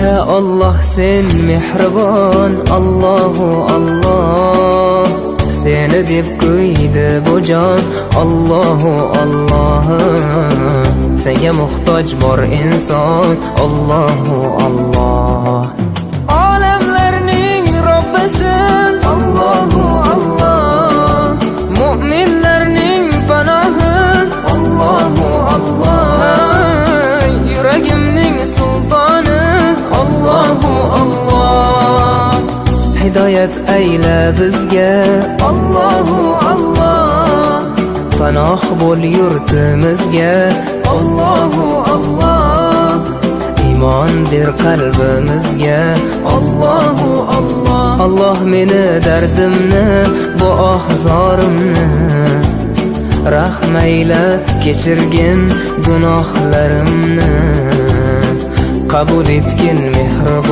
Ya Allah sen mehribon, Allahu Allah. Seni deb qo'ydi bu jon, Allahu Allah. Senga muhtoj bor inson, Allahu Allah. Olamlarning Robbisin, Allahu Allah. Mu'minlarning panohi, Allahu Allah. Yuragimning sultoni, Allahu Allah. Hidoyat ayla bizga, Allahu Allah. Panoh bo'l yurtimizga, Allahu Allah. Iymon ber qalbimizga, Allahu Allah. Allah meni dardimni, bu ohzorimni rahmayla kechirgin gunohlarimni. Qabul etgin mehribon